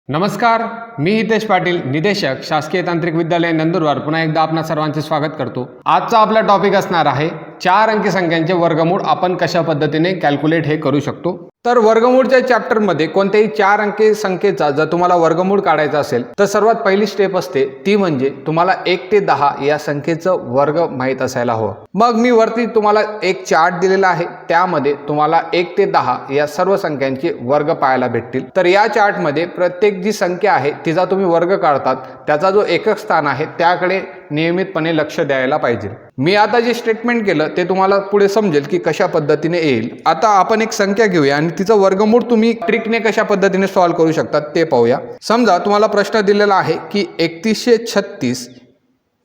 नमस्कार, मी हितेश पाटील, निदेशक शासकीय तांत्रिक विद्यालय नंदुरबार पुन्हा एकदा आपणा सर्वांचे स्वागत करतो। आजचा आपला टॉपिक असणार आहे 4 अंकी संख्यांचे वर्गमूळ आपण कशा पद्धतीने कॅल्क्युलेट हे करू शकतो। तर वर्गमूळच्या चॅप्टर मध्ये कोणत्याही 4 अंकी संख्येचा जर तुम्हाला वर्गमूळ काढायचा असेल तर सर्वात पहिली स्टेप असते ती म्हणजे तुम्हाला 1 ते 10 या संख्येचं वर्ग माहित असायला हवं। मग मी वरती तुम्हाला एक चार्ट दिलेला आहे, त्यामध्ये तुम्हाला 1 ते 10 या सर्व संख्यांचे वर्ग पाहायला भेटतील। तर या चार्ट मध्ये प्रत्येक जी संख्या आहे तिचा तुम्ही वर्ग काढतात त्याचा जो एकक स्थान आहे त्याकडे नियमितपणे लक्ष द्यायला पाहिजे। मी आता जे स्टेटमेंट केलं ते तुम्हाला पुढे समजेल की कशा पद्धतीने येईल। आता आपण एक संख्या घेऊया आणि तिचं वर्गमूळ तुम्ही ट्रिकने कशा पद्धतीने सॉल्व्ह करू शकतात ते पाहूया। समजा तुम्हाला प्रश्न दिलेला आहे की 3136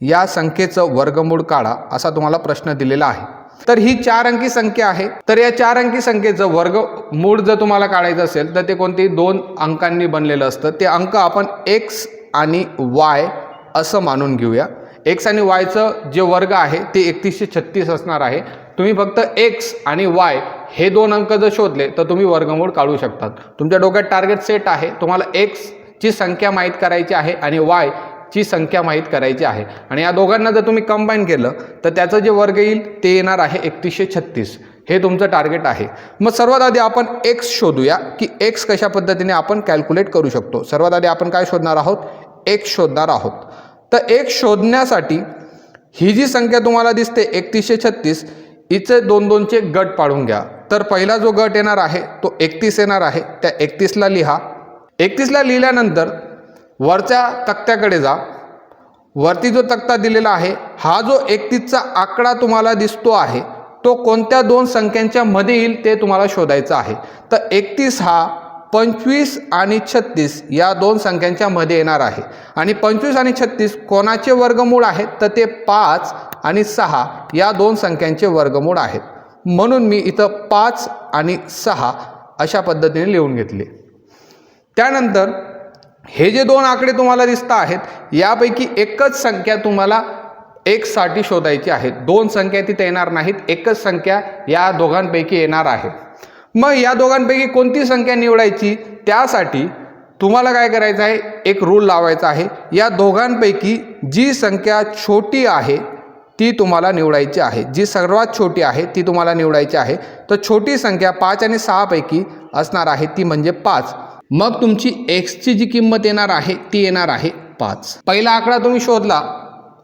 या संख्येचं वर्गमूळ काढा, असा तुम्हाला प्रश्न दिलेला आहे। तर ही 4 अंकी संख्या आहे। तर या 4 अंकी संख्येचं वर्गमूळ जर तुम्हाला काढायचं असेल तर ते कोणतेही 2 अंकांनी बनलेलं असतं। ते अंक आपण x आणि y असं मानून घेऊया। x आणि y चं जे वर्ग आहे ते 3136 असणार आहे। तुम्ही फक्त x आणि y हे 2 अंक जर शोधले तर तुम्ही वर्गमूळ काढू शकतात। तुमच्या डोक्यात टार्गेट सेट आहे, तुम्हाला x ची संख्या माहित करायची आहे आणि y ची संख्या माहित करायची आहे आणि या दोघांना जर तुम्ही कंबाईन केलं तर त्याचं जे वर्ग येईल ते येणार आहे 3136। हे तुमचं टार्गेट आहे। मग सर्वात आधी आपण x शोधूया की x कशा पद्धतीने आपण कॅल्क्युलेट करू शकतो। सर्वात आधी आपण काय शोधणार आहोत? x शोधणार आहोत। तर x शोधण्यासाठी ही जी संख्या तुम्हाला दिसते 3136 हिचे 2 चे गट पाडून घ्या। तर पहिला जो गट येणार आहे तो 31 येणार आहे, त्या 31 ला लिहा। 31 ला लिहिल्यानंतर वरच्या तक्त्याकडे जा। वरती जो तक्ता दिलेला आहे हा जो 31 चा आकडा तुम्हाला दिसतो आहे तो कोणत्या 2 संख्यांच्या मध्ये येईल ते तुम्हाला शोधायचं आहे। तर 31 हा 25 आणि 36 या 2 संख्यांच्या मध्ये येणार आहे आणि 25 आणि 36 कोणाचे वर्गमूळ आहेत तर ते 5 आणि 6 या 2 संख्यांचे वर्गमूळ आहेत। म्हणून मी इथं 5 आणि 6 अशा पद्धतीने लिहून घेतले। त्यानंतर हे जे 2 आकडे तुम्हाला दिसत आहेत यापैकी एकच संख्या तुम्हाला x साठी शोधायची आहे। 2 संख्या तिथे येणार नाहीत, एकच संख्या या दोघांपैकी येणार आहे। मग या दोघांपैकी कोणती संख्या निवडायची त्यासाठी तुम्हाला काय करायचं आहे, एक रूल लावायचा आहे। या दोघांपैकी जी संख्या छोटी आहे ती तुम्हाला निवडायची आहे, जी सर्वात छोटी आहे ती तुम्हाला निवडायची आहे। तर छोटी संख्या 5 आणि 6 पैकी असणार आहे ती म्हणजे 5। मग तुमची x ची जी किंमत येणार आहे ती येणार आहे 5। पहिला आकडा तुम्ही शोधला,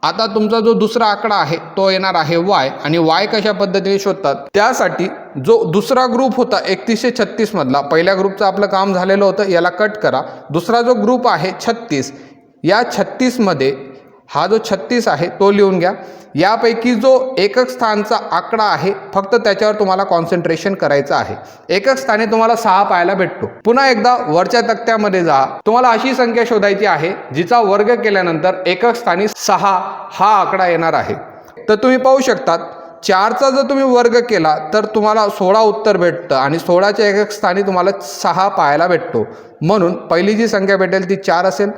आता तुमचा जो दुसरा आकडा आहे तो येणार आहे y आणि y कशा पद्धतीने शोधतात त्यासाठी जो दुसरा ग्रुप होता 3136 मधला, पहिल्या ग्रुपचं आपलं काम झालेलं होतं, याला कट करा। दुसरा जो ग्रुप आहे 36, या 36 मध्ये हा जो 36 आहे तो लिहून घ्या। यापैकी जो एकक स्थानचा आकडा आहे फक्त त्याच्यावर तुम्हाला कॉन्सन्ट्रेशन करायचं आहे। एकक स्थानी तुम्हाला 6 पाहायला भेटतो। पुन्हा एकदा वरच्या तक्त्यामध्ये जा, तुम्हाला अशी संख्या शोधायची आहे जिचा वर्ग केल्यानंतर एकक स्थानी 6 हा आकडा येणार आहे। तर तुम्ही पाहू शकतात 4चा जर तुम्ही वर्ग केला तर तुम्हाला 16 उत्तर भेटतं आणि 16च्या एकक स्थानी तुम्हाला 6 पाहायला भेटतो। म्हणून पहिली जी संख्या भेटेल ती 4 असेल।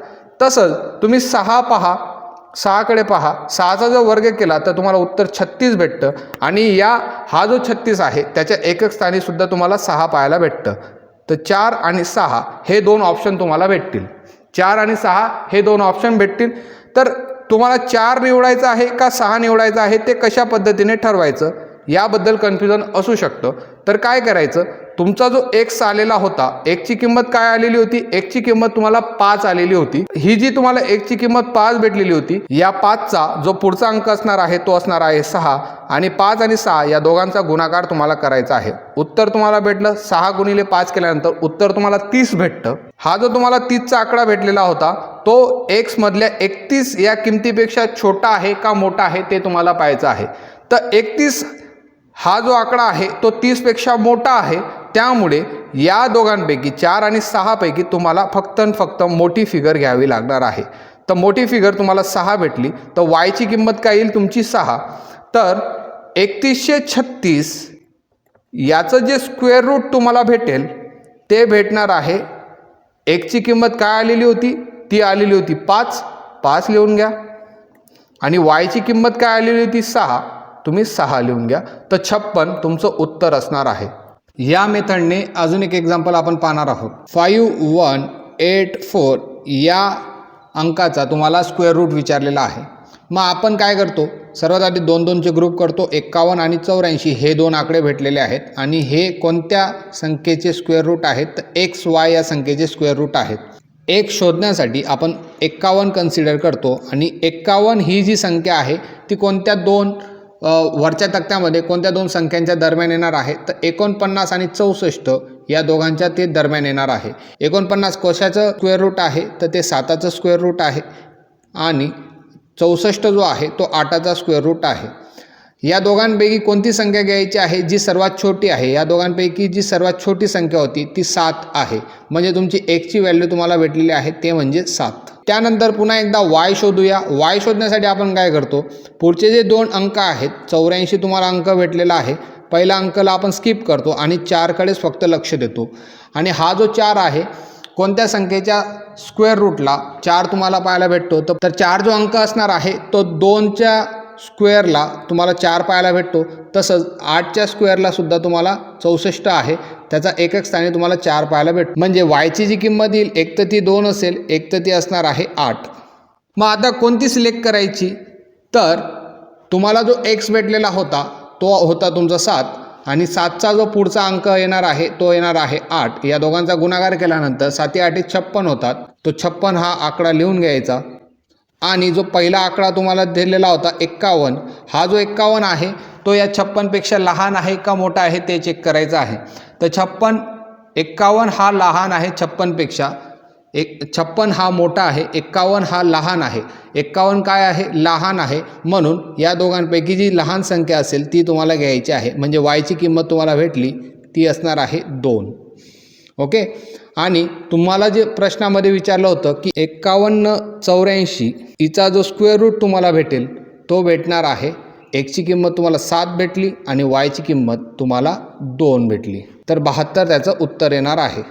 तसंच तुम्ही 6 पहा, 6 कडे पहा, 6चा जर वर्ग केला तर तुम्हाला उत्तर 36 भेटतं आणि हा जो 36 आहे त्याच्या एकक स्थानी सुद्धा तुम्हाला 6 पाहायला भेटतं। तर 4 आणि 6 हे 2 ऑप्शन तुम्हाला भेटतील। 4 आणि 6 हे 2 ऑप्शन भेटतील। तर तुम्हाला 4 निवडायचं आहे का 6 निवडायचं आहे ते कशा पद्धतीने ठरवायचं याबद्दल कन्फ्युजन असू शकतं। तर काय करायचं, तुमचा जो x आलेला होता, x ची किंमत काय आलेली होती, x ची किंमत तुम्हाला 5 आलेली होती। ही जी तुम्हाला x ची किंमत 5 भेटलेली होती, या 5चा जो पुढचा अंक असणार आहे तो असणार आहे 6 आणि 5 आणि 6 या दोघांचा गुणाकार तुम्हाला करायचा आहे। उत्तर तुम्हाला भेटलं 6 गुणिले 5 केल्यानंतर उत्तर तुम्हाला 30 भेटतं। हा जो तुम्हाला 30 चा आकडा भेटलेला होता तो x मधल्या 31 या किमतीपेक्षा छोटा आहे का मोठा आहे ते तुम्हाला पाहायचं आहे। तर 31 हा जो आकडा आहे तो 30 पेक्षा मोठा आहे, त्यामुळे या दोघांपैकी 4 आणि 6 पैकी तुम्हाला फक्त मोठी फिगर घ्यावी लागणार आहे। तर मोठी फिगर तुम्हाला 6 भेटली तर y ची किंमत काय येईल तुमची 6। तर 3136 याचं जे स्क्वेअर रूट तुम्हाला भेटेल ते भेटणार आहे, x ची किंमत काय आलेली होती ती आलेली होती 5 लिहून घ्या आणि y ची किंमत काय आलेली होती 6, तुम्ही 6 लिहून घ्या। तर 56 तुमचं उत्तर असणार आहे। या मेथडने अजून एक एक्झाम्पल आपण पाहणार आहोत। 5 1 1.84 या अंकाचा तुम्हाला स्क्वेअर रूट विचारलेला आहे. मग आपण काय करतो, सर्वात आधी 2-2चे ग्रुप करतो. 51 आणि 84 हे दोन आकडे भेटलेले आहेत आणि हे कोणत्या संख्येचे स्क्वेअर रूट आहेत, तर XY या संख्येचे स्क्वेअर रूट आहेत. एक शोधण्यासाठी आपण 51 कन्सिडर करतो आणि 51 ही जी संख्या आहे ती कोणत्या दोन वरच्या तक्त्यामध्ये कोणत्या दोन संख्यांच्या दरम्यान येणार आहे, तर 49 आणि 64 या दोघांच्या ते दरम्यान येणार आहे. 49 कशाचं स्क्वेअर रूट आहे, तर ते 7चं स्क्वेअर रूट आहे आणि 64 जो आहे तो 8चा स्क्वेअर रूट आहे. या दोघांपैकी कोणती संख्या घ्यायची आहे जी सर्वात छोटी आहे, या दोघांपैकी जी सर्वात छोटी संख्या होती ती 7 आहे. म्हणजे तुमची एक्सची व्हॅल्यू तुम्हाला भेटलेली आहे ते म्हणजे 7. त्यानंतर पुन्हा एकदा वाय शोधूया. वाय शोधण्यासाठी आपण काय करतो, पुढचे जे दोन अंक आहेत 84 तुम्हाला अंक भेटलेला आहे, पहिला अंकला आपण स्किप करतो आणि 4कडेच फक्त लक्ष देतो. आणि हा जो 4 आहे कोणत्या संख्येच्या स्क्वेअर रूटला 4 तुम्हाला पाहायला भेटतो, तर 4 जो अंक असणार आहे तो 2च्या स्क्वेअरला तुम्हाला 4 पाहायला भेटतो. तसंच 8च्या स्क्वेअरला सुद्धा तुम्हाला 64 आहे, त्याचा एकक स्थानी तुम्हाला 4 पाहायला भेटतो. म्हणजे वायची जी किंमत येईल एक तर ती 2 असेल, एक तर ती असणार आहे 8. मग आता कोणती सिलेक्ट करायची, तर तुम्हाला जो एक्स भेटलेला होता तो होता तुमचा 7 आणि 7चा जो पुढचा अंक येणार आहे तो येणार आहे 8. या दोघांचा गुणाकार केल्यानंतर 7×8 56 होतात. तो 56 हा आकडा लिहून घ्यायचा आणि जो पहिला आकडा तुम्हाला दिलेला होता 51, हा जो 51 आहे तो या 56पेक्षा लहान आहे का मोठा आहे ते चेक करायचं आहे. तर 51 हा लहान आहे 56पेक्षा, 56 हा मोठा आहे, 51 हा लहान आहे. 51 काय आहे, लहान आहे. म्हणून या दोघांपैकी जी लहान संख्या असेल ती तुम्हाला घ्यायची आहे. म्हणजे वायची किंमत तुम्हाला भेटली ती असणार आहे 2. ओके. आणि तुम्हाला जे प्रश्नामध्ये विचारलं होतं की 51-84 हिचा जो स्क्वेअर रूट तुम्हाला भेटेल तो भेटणार आहे, एक्सची किंमत तुम्हाला 7 भेटली आणि वायची किंमत तुम्हाला 2 भेटली, तर 72 त्याचं उत्तर येणार आहे.